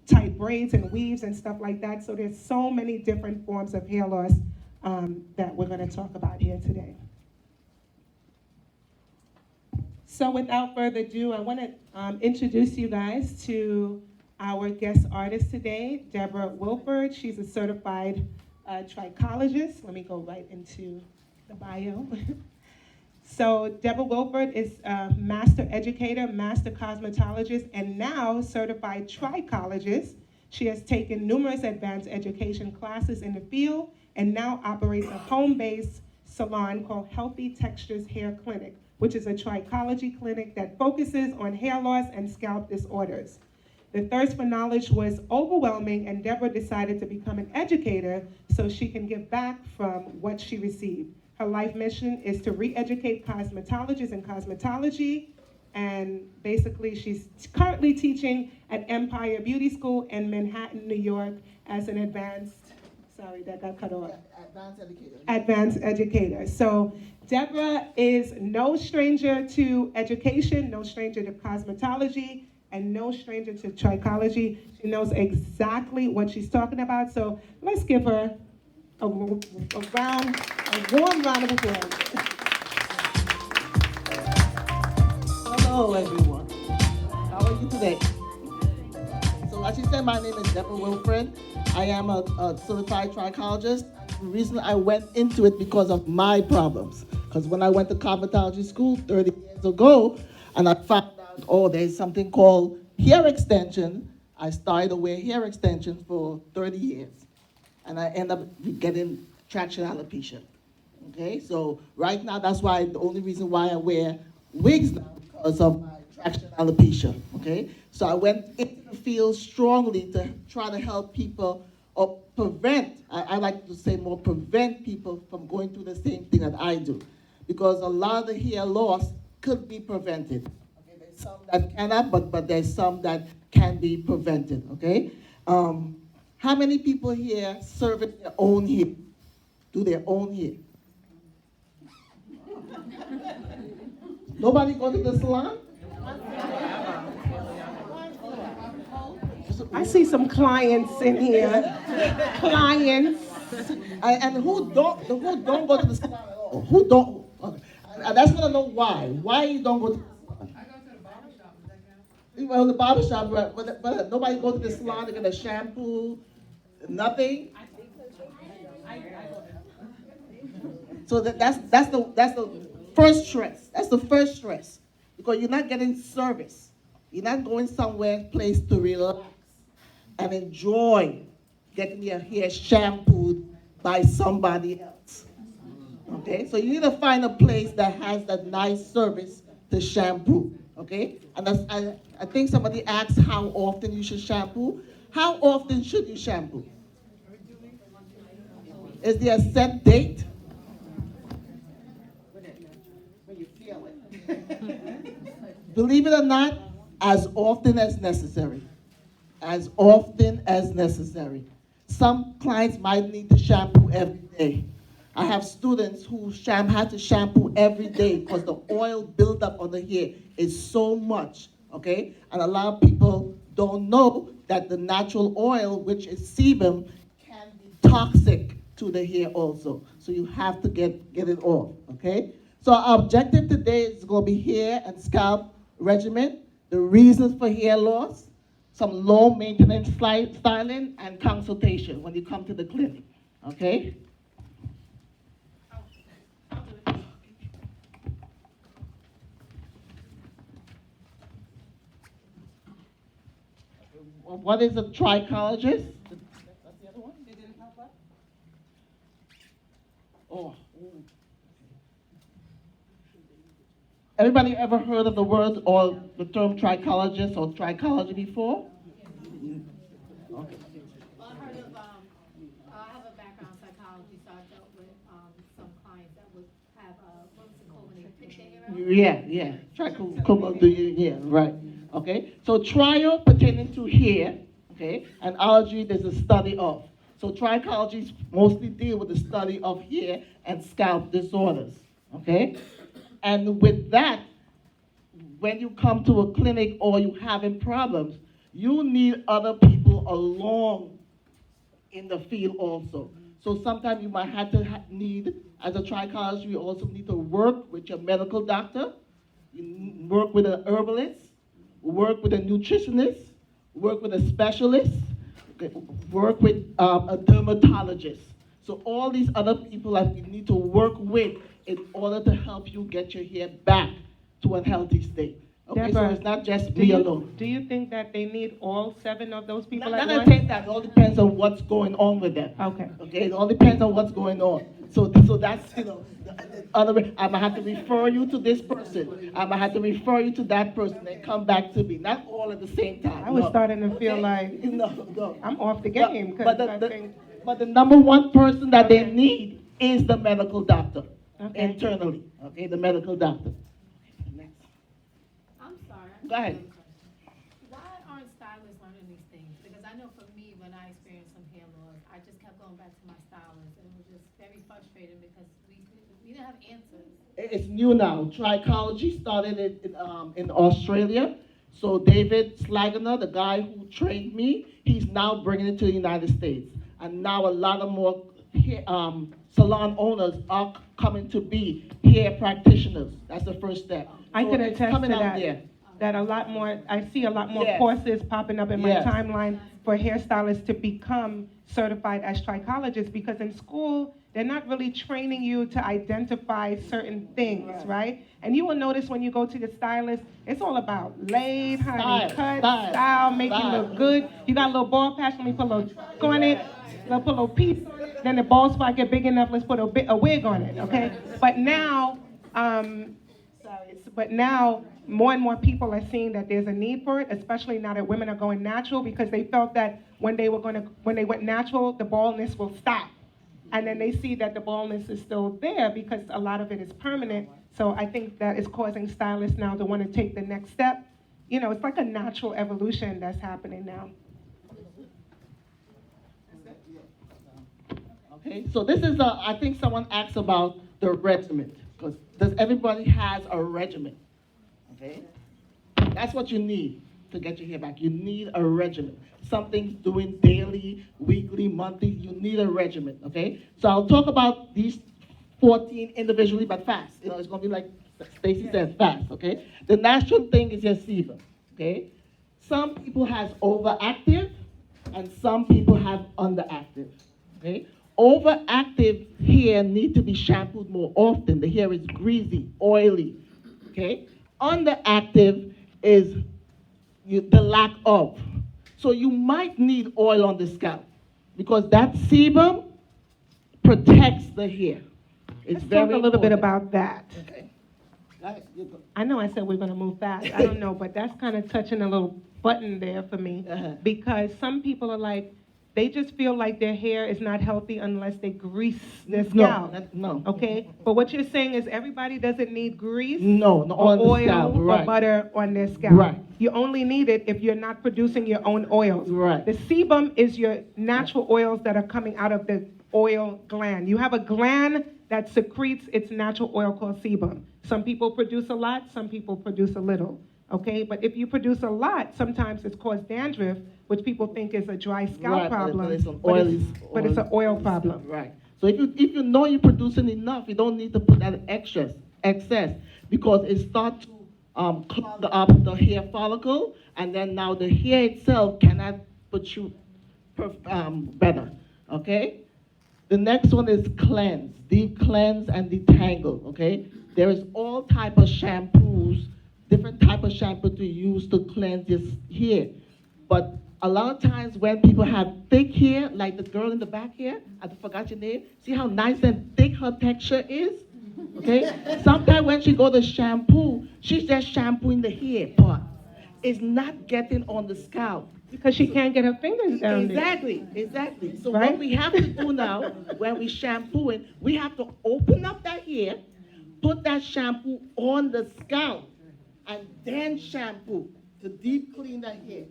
tight braids and weaves and stuff like that. So there's so many different forms of hair loss that we're going to talk about here today. So without further ado, I want to introduce you guys to our guest artist today, Deborah Wilford. She's a certified trichologist. Let me go right into the bio. So Deborah Wilford is a master educator, master cosmetologist, and now certified trichologist. She has taken numerous advanced education classes in the field and now operates a home-based salon called Healthy Textures Hair Clinic, which is a trichology clinic that focuses on hair loss and scalp disorders. The thirst for knowledge was overwhelming, and Deborah decided to become an educator so she can give back from what she received. Her life mission is to re-educate cosmetologists in cosmetology, and basically she's currently teaching at Empire Beauty School in Manhattan, New York as an advanced, sorry, that got cut off. Advanced educator. Advanced educator. So Deborah is no stranger to education, no stranger to cosmetology, and no stranger to trichology. She knows exactly what she's talking about. So let's give her a warm round of applause. Hello, everyone. How are you today? So, as she said, my name is Deborah Wilfred. I am a certified trichologist. The reason I went into it because of my problems. Because when I went to cosmetology school 30 years ago, and I found out, oh, there's something called hair extension. I started to wear hair extensions for 30 years. And I end up getting traction alopecia. Okay, so right now, that's why the only reason why I wear wigs now, because of my traction alopecia. Okay, so I went into the field strongly to try to help people or prevent, I like to say more, prevent people from going through the same thing that I do. Because a lot of the hair loss could be prevented. Okay, there's some that cannot, but there's some that can be prevented. Okay. How many people here service their own hair? Do their own hair? Nobody go to the salon? I see some clients in here. Clients. And who don't go to the salon at all? Who don't? Okay. And that's gonna know why. Why you don't go to the salon? I go to the barber shop. Does that count? Well, the barber shop, but nobody go to the salon to get a shampoo. Nothing. So that's the first stress. That's the first stress, because you're not getting service. You're not going somewhere, place to relax and enjoy getting your hair shampooed by somebody else. Okay, so you need to find a place that has that nice service to shampoo. Okay, and I think somebody asked how often you should shampoo. How often should you shampoo? Is there a set date? When you feel it. Believe it or not, as often as necessary. As often as necessary. Some clients might need to shampoo every day. I have students who have to shampoo every day because the oil buildup on the hair is so much, okay? And a lot of people don't know that the natural oil, which is sebum, can be toxic to the hair also. So you have to get it off, okay? So our objective today is going to be hair and scalp regimen, the reasons for hair loss, some low maintenance styling, and consultation when you come to the clinic, okay? What is a trichologist? That's the other one? They didn't help us? Oh. Everybody ever heard of the word or the term trichologist or trichology before? Okay. Well, I heard of, I have a background in psychology, so I dealt with some clients that would have, what's it called when they pick their hair out? Yeah, right. Okay, so trial pertaining to hair, okay, and ology there's a study of. So trichologies mostly deal with the study of hair and scalp disorders, okay? And with that, when you come to a clinic or you having problems, you need other people along in the field also. So sometimes you might have to need, as a trichologist, you also need to work with your medical doctor, you work with an herbalist, work with a nutritionist, work with a specialist, okay, work with a dermatologist. So all these other people that you need to work with in order to help you get your hair back to a healthy state. Okay, Deborah, so it's not just me alone. Do you think that they need all 7 of those people Not at gonna once? take that. It all depends on what's going on with them. Okay. Okay. It all depends on what's going on. So that's the other. I'm gonna have to refer you to this person. I'm gonna have to refer you to that person, and come back to me. Not all at the same time. I was no. starting to feel Okay? like no. I'm off the game But because I think. But the number one person that they Okay. need is the medical doctor. Okay. Internally. Okay, the medical doctor. Next. I'm sorry. Go ahead. Why aren't stylists learning these things? Because I know for me, when I experienced some hair loss, I just kept going back to my stylist, and it was just very frustrating because we didn't have answers. It's new now. Trichology started in Australia. So David Slagner, the guy who trained me, he's now bringing it to the United States. And now a lot of more salon owners are coming to be hair practitioners. That's the first step. I So could it's attest to coming out that. there. That a lot more, I see a lot more Yes. courses popping up in my Yes. timeline for hairstylists to become certified as trichologists, because in school, they're not really training you to identify certain things, right? And you will notice when you go to your stylist, it's all about laid, honey, cut, style, make you look good. You got a little bald patch, let me put a little truck on it, let's put a little piece on it. Then the bald spot get big enough, let's put a wig on it, okay? But now, more and more people are seeing that there's a need for it, especially now that women are going natural, because they felt that when they went natural, the baldness will stop. And then they see that the baldness is still there because a lot of it is permanent. So I think that is causing stylists now to want to take the next step. You know, it's like a natural evolution that's happening now. Okay, so this is I think someone asked about the regimen, because does everybody has a regimen? Okay, that's what you need to get your hair back. You need a regimen. Something doing daily, weekly, monthly. You need a regimen. Okay, so I'll talk about these 14 individually, but fast. You know, it's gonna be like Stacy said, fast. Okay, the natural thing is your sebum. Okay, some people has overactive, and some people have underactive. Okay. Overactive hair need to be shampooed more often. The hair is greasy, oily, okay? Underactive is the lack of. So you might need oil on the scalp because that sebum protects the hair. It's Let's very talk a little bit important. about that. Okay. Go ahead. You go. I know I said we're going to move fast. I don't know, but that's kind of touching a little button there for me, because some people are like, they just feel like their hair is not healthy unless they grease their scalp. No. Okay? But what you're saying is everybody doesn't need grease No, or on the oil scalp, or right. butter on their scalp. Right. You only need it if you're not producing your own oils. Right. The sebum is your natural oils that are coming out of the oil gland. You have a gland that secretes its natural oil called sebum. Some people produce a lot, some people produce a little. Okay, but if you produce a lot, sometimes it's caused dandruff, which people think is a dry scalp problem, but it's an oil problem. Right. So if you know you're producing enough, you don't need to put that excess, because it starts to clog up the hair follicle, and then now the hair itself cannot protrude better. Okay. The next one is cleanse, deep cleanse and detangle. Okay. There is all type of shampoos. Different type of shampoo to use to cleanse your hair. But a lot of times when people have thick hair, like the girl in the back here, I forgot your name, see how nice and thick her texture is? Okay? Sometimes when she go to shampoo, she's just shampooing the hair part. It's not getting on the scalp. Because she can't get her fingers down there. Exactly. So right? what we have to do now, when we shampooing, we have to open up that hair, put that shampoo on the scalp, and then shampoo to deep clean that hair.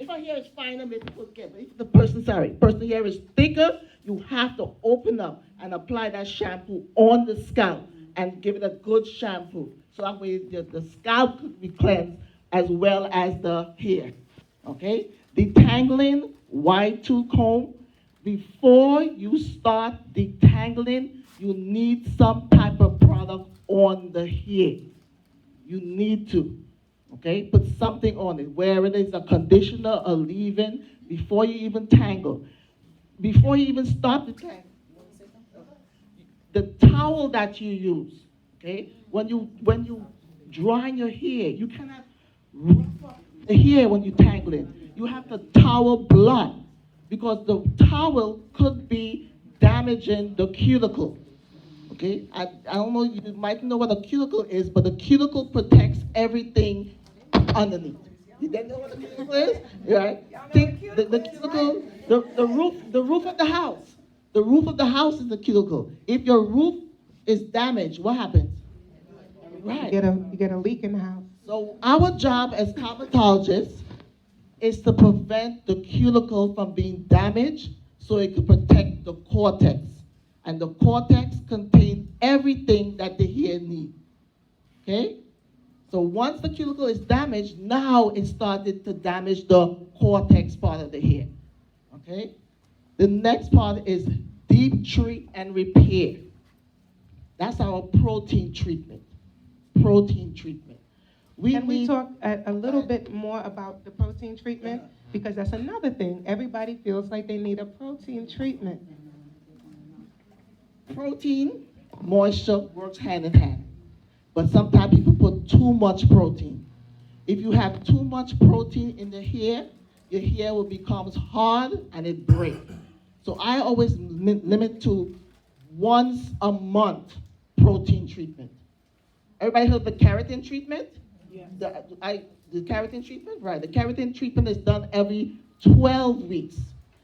If our hair is finer, maybe okay. But if the person's hair is thicker, you have to open up and apply that shampoo on the scalp and give it a good shampoo. So that way the scalp could be cleansed as well as the hair. okay? Detangling, wide tooth comb. Before you start detangling, you need some type of product on the hair. You need to, okay? Put something on it, where it is a conditioner, a leave-in, before you even tangle. Before you even start the tangle, the towel that you use, okay? When you dry your hair, you cannot rough up the hair when you tangle it. You have to towel blood because the towel could be damaging the cuticle. Okay, I don't know, you might know what a cuticle is, but the cuticle protects everything underneath. You didn't know what a cuticle is? Right? Think the cuticle, the roof of the house. The roof of the house is the cuticle. If your roof is damaged, what happens? Right. You get a leak in the house. So our job as cosmetologists is to prevent the cuticle from being damaged so it can protect the cortex. And the cortex contains everything that the hair needs. Okay? So once the cuticle is damaged, now it started to damage the cortex part of the hair. Okay? The next part is deep treat and repair. That's our protein treatment. Protein treatment. Can we talk a little bit more about the protein treatment? Because that's another thing. Everybody feels like they need a protein treatment. Protein, moisture works hand in hand. But sometimes people put too much protein. If you have too much protein in the hair, your hair will become hard and it breaks. So I always limit to once a month protein treatment. Everybody heard the keratin treatment? Yeah. The keratin treatment? Right. The keratin treatment is done every 12 weeks.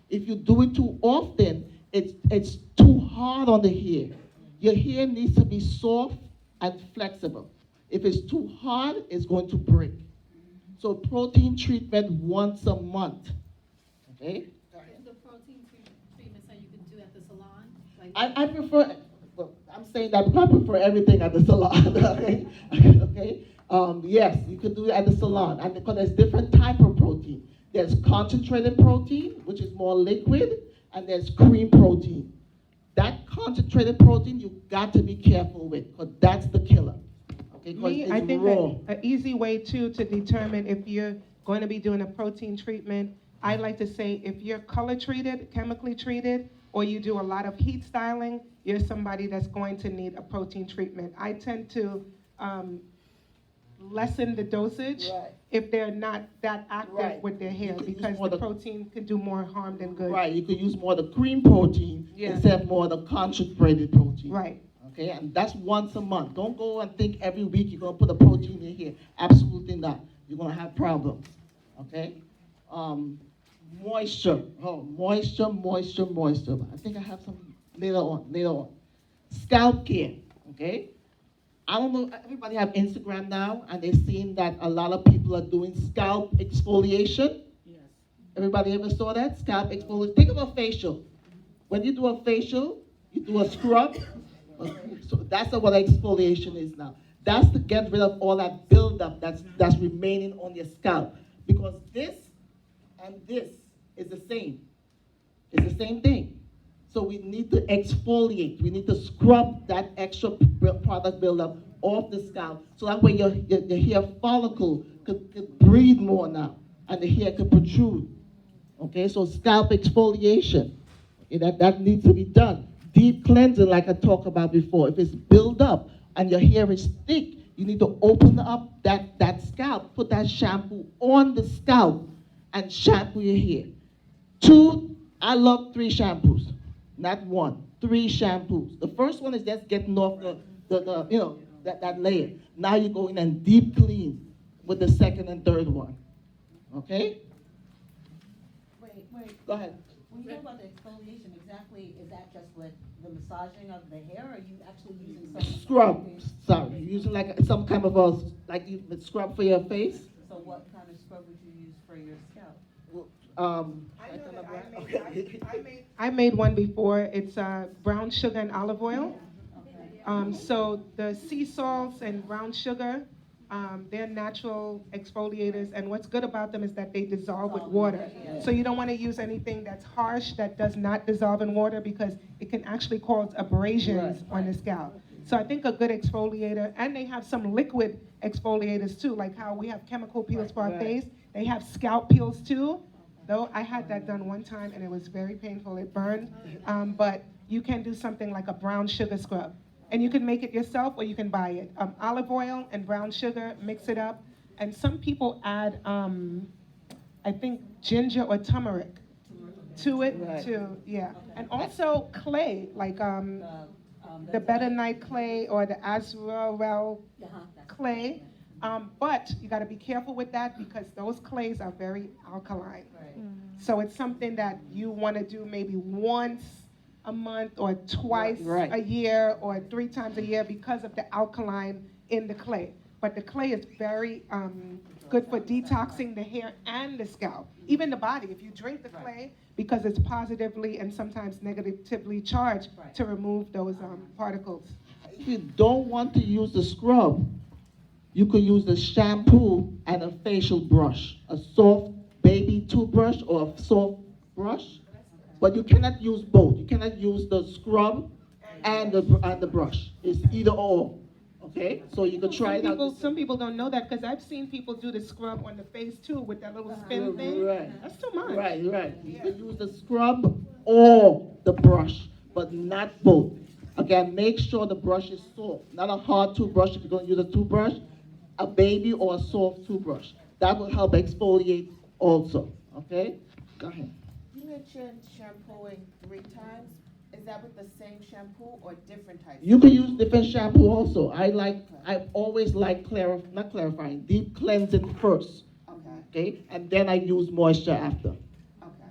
If you do it too often, it's too hard on the hair. Your hair needs to be soft and flexible. If it's too hard, it's going to break. So protein treatment once a month. Okay? The protein treatment so you can do at the salon? I prefer, well, I'm saying that because I prefer everything at the salon. Okay? Okay? Yes, you can do it at the salon. And because there's different type of protein. There's concentrated protein, which is more liquid, and there's cream protein. That concentrated protein you've got to be careful with, because that's the killer. Okay, because I it's think raw. an easy way too to determine if you're going to be doing a protein treatment, I like to say if you're color treated, chemically treated, or you do a lot of heat styling, you're somebody that's going to need a protein treatment. I tend to lessen the dosage if they're not that active with their hair, because the protein could do more harm than good. Right, you could use more of the cream protein instead of more of the concentrated protein. Right. Okay, and that's once a month. Don't go and think every week you're going to put a protein in here. Absolutely not. You're going to have problems. Okay? Moisture. Oh, moisture. I think I have some later on. Scalp care. Okay? I don't know, everybody have Instagram now, and they're seeing that a lot of people are doing scalp exfoliation. Yes. Everybody ever saw that? Scalp exfoliation. Think of a facial. When you do a facial, you do a scrub. So that's what exfoliation is now. That's to get rid of all that buildup that's remaining on your scalp. Because this and this is the same. It's the same thing. So we need to exfoliate. We need to scrub that extra product buildup off the scalp, so that way your hair follicle could breathe more now, and the hair could protrude. Okay, so scalp exfoliation, okay, that needs to be done. Deep cleansing, like I talked about before. If it's built up and your hair is thick, you need to open up that scalp, put that shampoo on the scalp, and shampoo your hair. I love 3 shampoos. Not 1, 3 shampoos. The first one is just getting off that layer. Now you go in and deep clean with the second and third one. Okay? Wait. Go ahead. When you talk about the exfoliation, exactly, is that just with the massaging of the hair, or are you actually using some Scrub. Sorry, you're using like some kind of like you would scrub for your face. So what kind of scrub would you use for your scalp? I made one before. It's brown sugar and olive oil. So the sea salts and brown sugar, They're natural exfoliators, and what's good about them is that they dissolve with water. So you don't want to use anything that's harsh, that does not dissolve in water, because it can actually cause abrasions on the scalp. So I think a good exfoliator, and they have some liquid exfoliators too, like how we have chemical peels for our face. They have scalp peels too. Though I had that done one time and it was very painful, it burned. But you can do something like a brown sugar scrub. And you can make it yourself or you can buy it. Olive oil and brown sugar, mix it up. And some people add, I think, ginger or turmeric to it too, yeah. And also clay, like the Better Night clay or the Azrael clay. But you gotta be careful with that because those clays are very alkaline. So it's something that you wanna do maybe once a month or twice a year or 3 times a year because of the alkaline in the clay. But the clay is very good for detoxing the hair and the scalp, even the body. If you drink the clay, because it's positively and sometimes negatively charged to remove those particles. If you don't want to use the scrub, you could use the shampoo and a facial brush, a soft baby toothbrush or a soft brush. But you cannot use both. You cannot use the scrub and the brush. It's either or. Okay? So you can try it out. Some people don't know that because I've seen people do the scrub on the face too with that little spin thing. That's too much. Right. You can use the scrub or the brush, but not both. Again, make sure the brush is soft. Not a hard toothbrush if you're going to use a toothbrush, a baby or a soft toothbrush. That will help exfoliate also. Okay? Go ahead. You mentioned shampooing 3 times. Is that with the same shampoo or different types? You can use different shampoo also. I always like not clarifying, deep cleansing first. Okay? And then I use moisture after. Okay.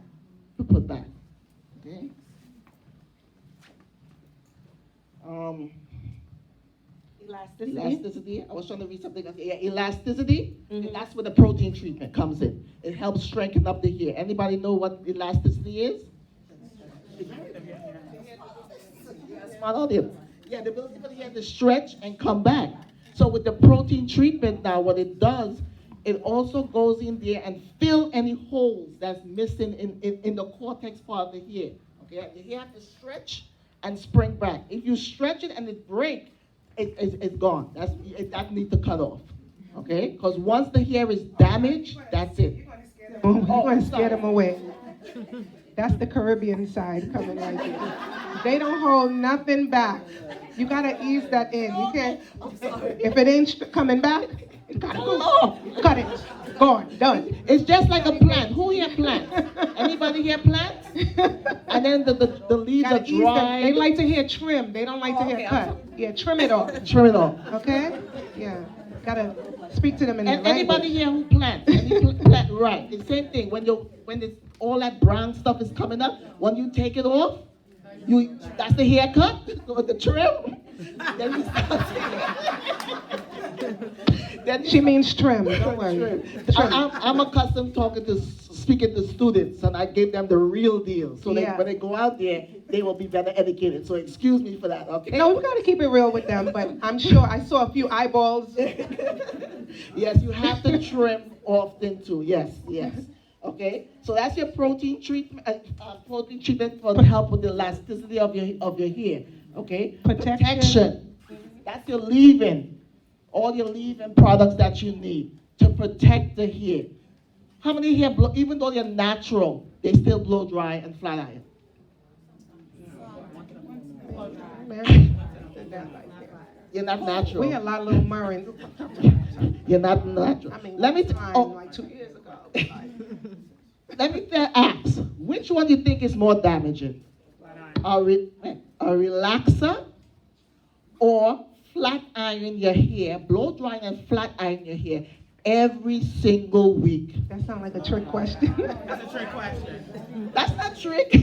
To put that. Okay? Elasticity. I was trying to read something else. Yeah, elasticity. And that's where the protein treatment comes in. It helps strengthen up the hair. Anybody know what elasticity is? Smart audience. Yeah, the ability for the hair to stretch and come back. So with the protein treatment now, what it does, it also goes in there and fill any holes that's missing in the cortex part of the hair. Okay, the hair has to stretch and spring back. If you stretch it and it breaks, it's gone. That needs to cut off. Okay, because once the hair is damaged, that's it. You're going to scare them away. That's the Caribbean side coming right here. They don't hold nothing back. You gotta ease that in. You can't. If it ain't coming back, it gotta go. Cut it. Gone. Done. It's just like a plant. Who here plants? Anybody here plants? And then the leaves are dry. They like to hear trim. They don't like to hear cut. Yeah, trim it off. Trim it off. Okay? Yeah. Gotta speak to them in that anybody here who plants? Right. The same thing. When it's all that brown stuff is coming up, when you take it off, that's the haircut or the trim. Then you start she means trim. Don't worry. I'm accustomed speaking to students, and I gave them the real deal. So when they go out there, they will be better educated. So excuse me for that, okay? No, we got to keep it real with them, but I'm sure I saw a few eyeballs. Yes, you have to trim often too. Yes. Okay, so that's your protein treatment. For to help with the elasticity of your hair. Okay, protection. That's your leave-in. All your leave-in products that you need to protect the hair. How many hair blow? Even though they're natural, they still blow dry and flat iron. You're not natural. We had a lot of little Murray's. You're not natural. I mean, let me like 2 years ago. Let me ask, which one do you think is more damaging? A relaxer or flat iron your hair, blow dry and flat iron your hair every single week? That sounds like a trick question. That's a trick question. That's not trick.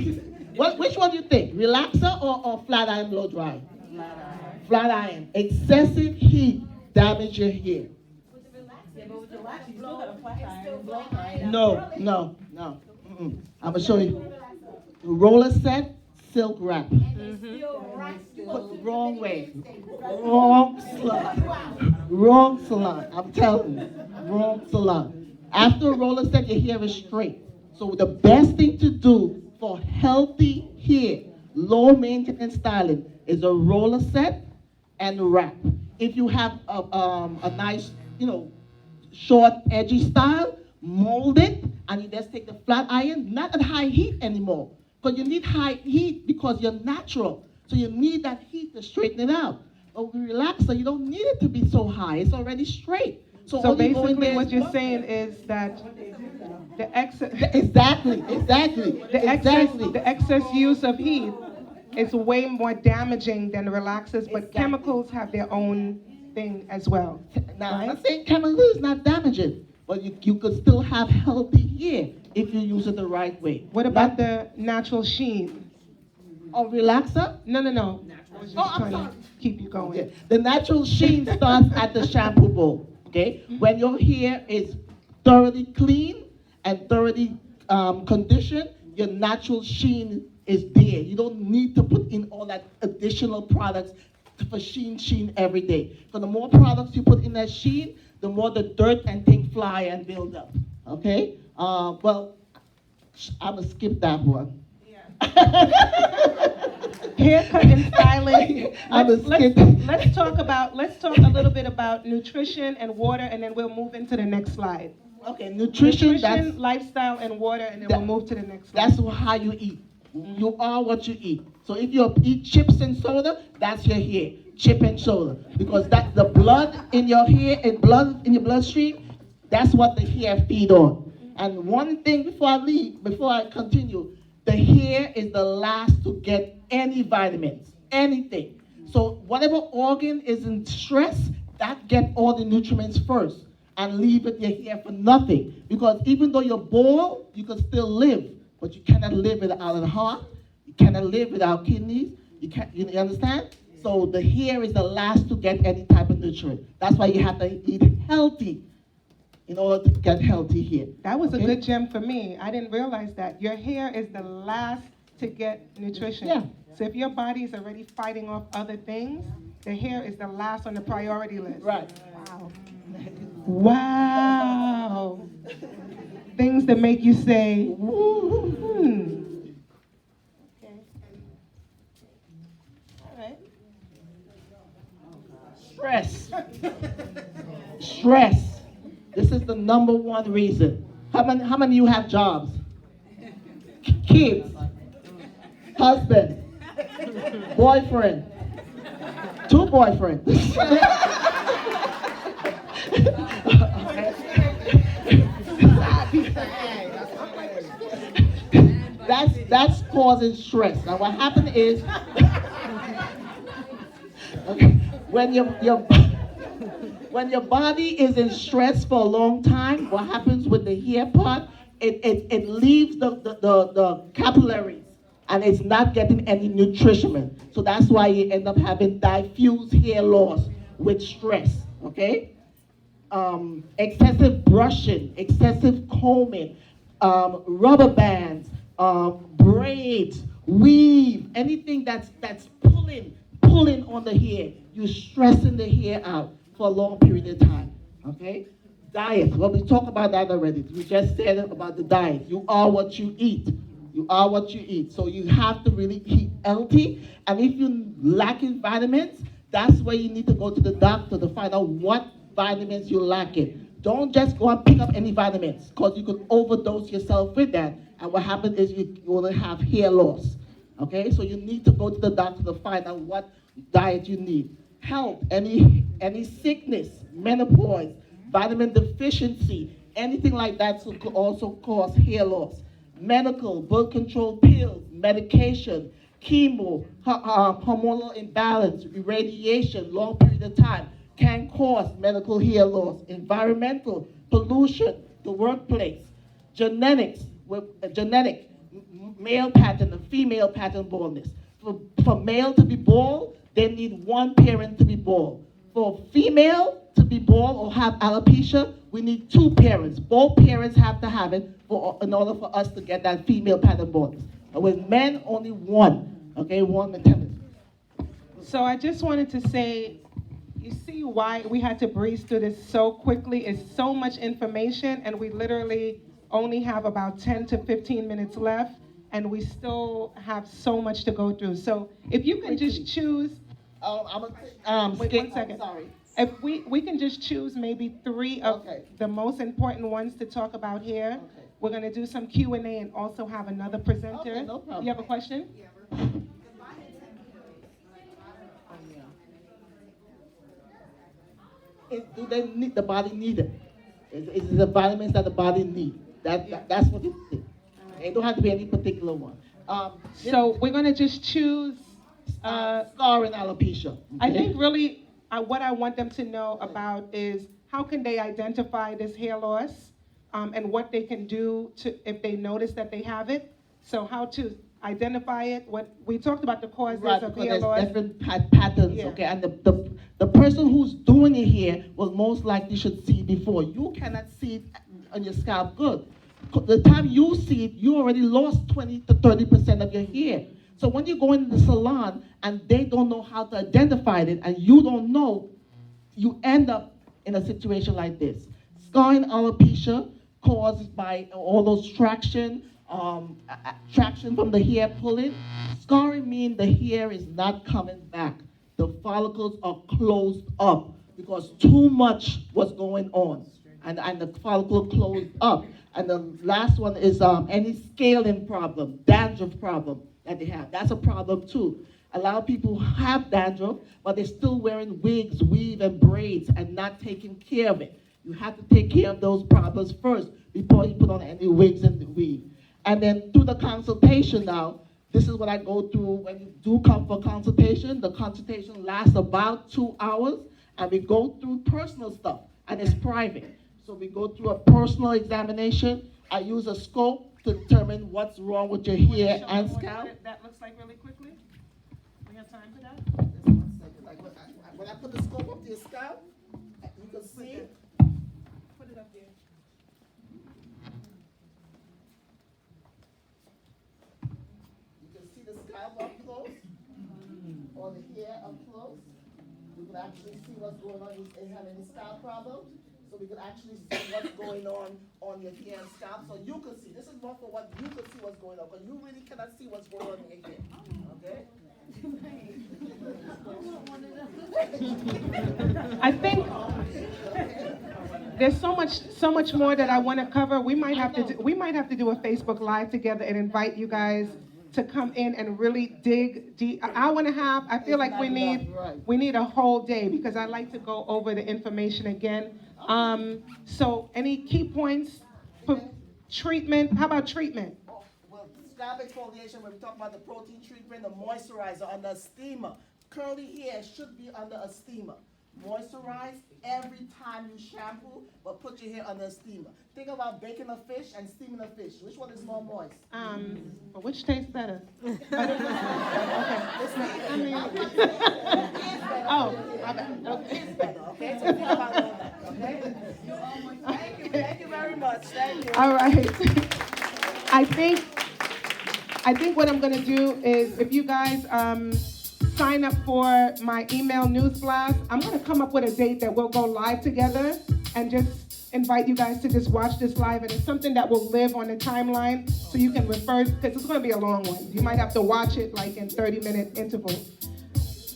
Which one do you think? Relaxer or flat iron blow dry? Flat iron. Excessive heat damage your hair. No. I'm going to show you. Roller set, silk wrap. Wrong way. Wrong slide. Wrong salon, I'm telling you. Wrong salon. After a roller set, your hair is straight. So the best thing to do for healthy hair, low maintenance styling, is a roller set and wrap. If you have a nice, short, edgy style, mold it, and you just take the flat iron, not at high heat anymore. Because you need high heat because you're natural. So you need that heat to straighten it out. But with relaxer, you don't need it to be so high. It's already straight. So all you go in basically there what is you're butter. saying is that the excess, Exactly. the excess use of heat is way more damaging than relaxers, but Exactly. chemicals have their own thing as well. Now, I'm right? not saying chemical is not damaging, but you could still have healthy hair if you use it the right way. What about the natural sheen? A relaxer? No. I was just Oh, I'm trying sorry. to keep you going. Yeah. The natural sheen starts at the shampoo bowl, okay? When your hair is thoroughly clean and thoroughly conditioned, your natural sheen is there. You don't need to put in all that additional products for sheen every day. Because the more products you put in that sheen, the more the dirt and things fly and build up, okay? Well, I'm gonna skip that one. Haircut and styling. I'm Let's, gonna skip. let's talk a little bit about nutrition and water, and then we'll move into the next slide. Okay, nutrition, that's, lifestyle, and water, and then That- we'll move to the next slide. that's how you eat. You are what you eat. So if you eat chips and soda, that's your hair, chip and soda. Because that's the blood in your hair and blood in your bloodstream, that's what the hair feed on. And one thing before I continue, the hair is the last to get any vitamins, anything. So whatever organ is in stress, that get all the nutrients first and leave it your hair for nothing. Because even though you're bald, you can still live, but you cannot live without a heart. You cannot live without kidneys. You understand? So the hair is the last to get any type of nutrient. That's why you have to eat healthy in order to get healthy hair. That was a Okay? good gem for me. I didn't realize that. Your hair is the last to get nutrition. Yeah. So if your body is already fighting off other things, the hair is the last on the priority list. Right. Wow. Wow. Things that make you say, hmm. Okay. All right. Stress. Stress. This is the number one reason. How many of you have jobs? Kids. Husband. Boyfriend. 2 boyfriends. That's causing stress. Now what happened is okay, when your body is in stress for a long time, what happens with the hair part, it leaves the capillaries and it's not getting any nutrition. So that's why you end up having diffuse hair loss with stress, okay? Excessive brushing, excessive combing, rubber bands, braids, weave, anything that's pulling on the hair, you're stressing the hair out for a long period of time, okay? Diet, well, we talked about that already. We just said about the diet. You are what you eat. You are what you eat. So you have to really eat healthy. And if you're lacking vitamins, that's where you need to go to the doctor to find out what vitamins you're lacking. Don't just go and pick up any vitamins, because you could overdose yourself with that. And what happens is you will have hair loss. Okay, so you need to go to the doctor to find out what diet you need. Health, any sickness, menopause, vitamin deficiency, anything like that could also cause hair loss. Medical, birth control pills, medication, chemo, hormonal imbalance, radiation, long period of time can cause medical hair loss. Environmental, pollution, the workplace, genetics, male pattern and female pattern baldness. For male to be bald, they need one parent to be bald. For female to be bald or have alopecia, we need 2 parents. Both parents have to have it in order for us to get that female pattern baldness. And with men, only one. Okay, one maternity. So I just wanted to say, You see why we had to breeze through this so quickly? It's so much information, and we literally only have about 10 to 15 minutes left, and we still have so much to go through. So if you can just choose, I'm wait one second. Sorry. If we can just choose maybe 3 of Okay. the most important ones to talk about here. Okay. We're gonna do some Q&A and also have another presenter. Okay, no problem. You have a question? Do they need the body need it? Is the vitamins that the body need? That's what it is. It don't have to be any particular one. So we're gonna just choose. Scarring alopecia. I okay? think really what I want them to know about is how can they identify this hair loss, and what they can do to if they notice that they have it. So how to identify it. What we talked about the causes Right, of because hair there's loss. different patterns, Yeah. okay? And the person who's doing it here will most likely should see it before. You cannot see it on your scalp good. The time you see it, you already lost 20 to 30% of your hair. So when you go into the salon and they don't know how to identify it and you don't know, you end up in a situation like this. Scarring alopecia caused by all those traction from the hair pulling. Scarring means the hair is not coming back. The follicles are closed up because too much was going on, and the follicle closed up. And the last one is any scaling problem, dandruff problem that they have. That's a problem too. A lot of people have dandruff, but they're still wearing wigs, weave, and braids and not taking care of it. You have to take care of those problems first before you put on any wigs and weave. And then through the consultation now, this is what I go through when you do come for consultation. The consultation lasts about 2 hours, and we go through personal stuff, and it's private. So we go through a personal examination. I use a scope to determine what's wrong with your hair and scalp. What that looks like really quickly. We have time for that. Just 1 second. Like when I put the scope up to your scalp, you can see. Put it up there. You can see the scalp up close, or the hair up close. You can actually see what's going on. You have any scalp problems? So we can actually see what's going on your hair and scalp. So you can see. This is more for what you can see what's going on, because you really cannot see what's going on in your hair. Okay? I think there's so much more that I want to cover. We might have to do a Facebook Live together and invite you guys to come in and really dig deep. An hour and a half. I feel like we need a whole day, because I like to go over the information again. So any key points for treatment? How about treatment? Well, scalp exfoliation, when we talk about the protein treatment, the moisturizer under a steamer. Curly hair should be under a steamer. Moisturize every time you shampoo, but put your hair under a steamer. Think about baking a fish and steaming a fish. Which one is more moist? But which tastes better? Okay. Oh, my bad. Okay. It's better, okay? So think about all that, okay? Thank you very much. Thank you. All right. I think what I'm gonna do is, if you guys sign up for my email news blast, I'm gonna come up with a date that we'll go live together and just invite you guys to just watch this live. And it's something that will live on the timeline, so you can refer, because it's gonna be a long one. You might have to watch it like in 30-minute intervals.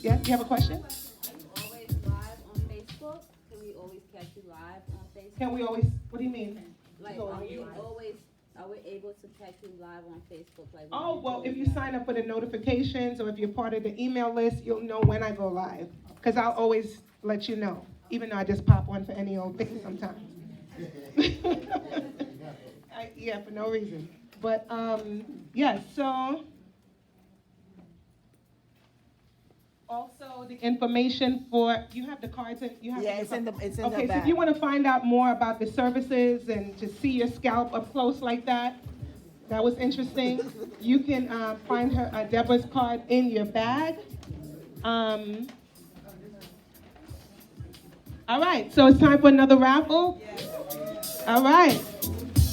Yeah, you have a question? Are you always live on Facebook? Can we always catch you live on Facebook? Can we always, what do you mean? Like, are we able to catch you live on Facebook? Like, Oh, well, if you sign up for the notifications, or if you're part of the email list, you'll know when I go live. Because I'll always let you know, even though I just pop on for any old thing sometimes. Yeah, for no reason. But, yeah, so. Also, the information for, you have the cards, you have. Yeah, it's in the Okay, so bag. if you want to find out more about the services and to see your scalp up close like that, that was interesting. You can find her Deborah's card in your bag. All right, so it's time for another raffle. All right,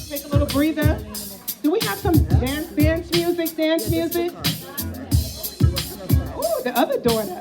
take a little breather. Do we have some dance music? Oh, the other daughter.